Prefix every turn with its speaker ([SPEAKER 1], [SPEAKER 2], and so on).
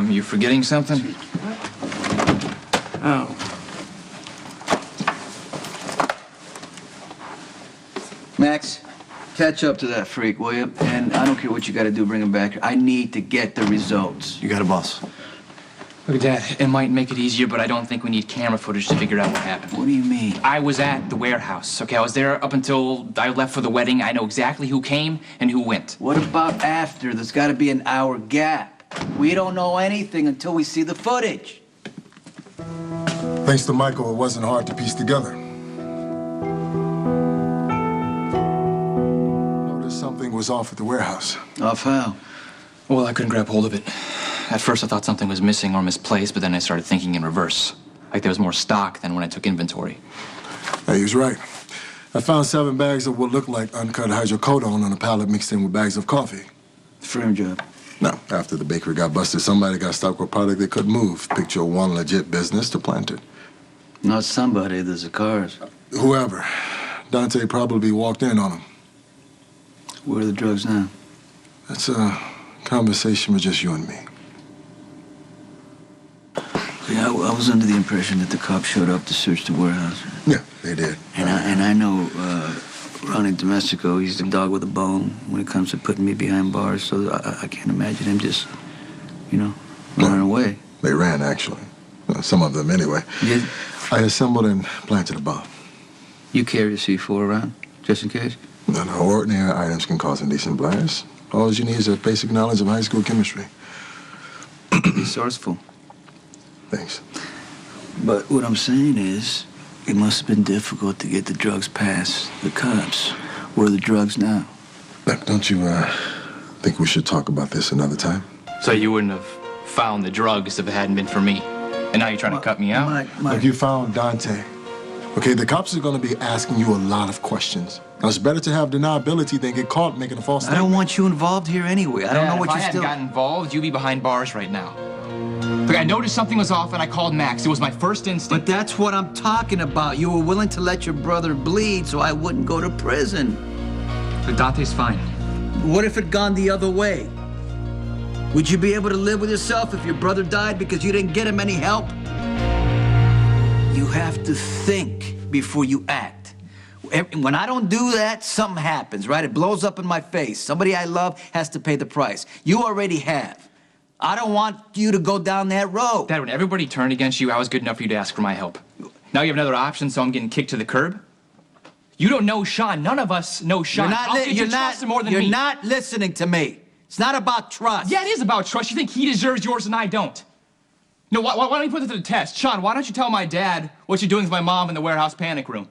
[SPEAKER 1] You forgetting something?
[SPEAKER 2] Oh.
[SPEAKER 3] Max, catch up to that freak, will you? And I don't care what you got to do, bring him back. I need to get the results.
[SPEAKER 4] You got it, boss.
[SPEAKER 1] Look, Dad, it might make it easier, but I don't think we need camera footage to figure out what happened.
[SPEAKER 3] What do you mean?
[SPEAKER 1] I was at the warehouse, okay? I was there up until I left for the wedding. I know exactly who came and who went.
[SPEAKER 3] What about after? There's got to be an hour gap. We don't know anything until we see the footage.
[SPEAKER 5] Thanks to Michael, it wasn't hard to piece together. Noticed something was off at the warehouse.
[SPEAKER 3] Off how?
[SPEAKER 1] Well, I couldn't grab hold of it. At first, I thought something was missing or misplaced, but then I started thinking in reverse. Like there was more stock than when I took inventory.
[SPEAKER 5] Hey, he was right. I found 7 bags of what looked like uncut hydrocodone on a pallet mixed in with bags of coffee.
[SPEAKER 3] Frame job.
[SPEAKER 5] No, after the bakery got busted, somebody got stuck with a product they couldn't move. Picture one legit business to plant it.
[SPEAKER 3] Not somebody, there's the cars.
[SPEAKER 5] Whoever. Dante probably walked in on him.
[SPEAKER 3] Where are the drugs now?
[SPEAKER 5] That's a conversation with just you and me.
[SPEAKER 3] Yeah, I was under the impression that the cops showed up to search the warehouse.
[SPEAKER 5] Yeah, they did.
[SPEAKER 3] And I know Ronnie Domestico, he's the dog with a bone when it comes to putting me behind bars, so I can't imagine him just, running away.
[SPEAKER 5] They ran, actually. Some of them, anyway.
[SPEAKER 3] Yeah.
[SPEAKER 5] I assembled and planted a bomb.
[SPEAKER 3] You carry a C4 around, just in case?
[SPEAKER 5] No, ordinary items can cause indecent blast. All you need is a basic knowledge of high school chemistry.
[SPEAKER 3] Resourceful.
[SPEAKER 5] Thanks.
[SPEAKER 3] But what I'm saying is, it must have been difficult to get the drugs past the cops. Where are the drugs now?
[SPEAKER 5] Look, don't you think we should talk about this another time?
[SPEAKER 1] So you wouldn't have found the drugs if it hadn't been for me. And now you're trying to cut me out?
[SPEAKER 3] Mike.
[SPEAKER 5] Look, you found Dante. Okay, the cops are going to be asking you a lot of questions. Now, it's better to have deniability than get caught making a false statement.
[SPEAKER 3] I don't want you involved here anyway. I don't know what you're still...
[SPEAKER 1] If I hadn't gotten involved, you'd be behind bars right now. Look, I noticed something was off and I called Max. It was my first instinct.
[SPEAKER 3] But that's what I'm talking about. You were willing to let your brother bleed so I wouldn't go to prison.
[SPEAKER 1] But Dante's fine.
[SPEAKER 3] What if it gone the other way? Would you be able to live with yourself if your brother died because you didn't get him any help? You have to think before you act. When I don't do that, something happens, right? It blows up in my face. Somebody I love has to pay the price. You already have. I don't want you to go down that road.
[SPEAKER 1] Dad, when everybody turned against you, I was good enough for you to ask for my help. Now you have another option, so I'm getting kicked to the curb? You don't know Shawn. None of us know Shawn. How could you trust him more than me?
[SPEAKER 3] You're not listening to me. It's not about trust.
[SPEAKER 1] Yeah, it is about trust. You think he deserves yours and I don't. No, why don't you put it to the test? Shawn, why don't you tell my dad what you're doing with my mom in the warehouse panic room?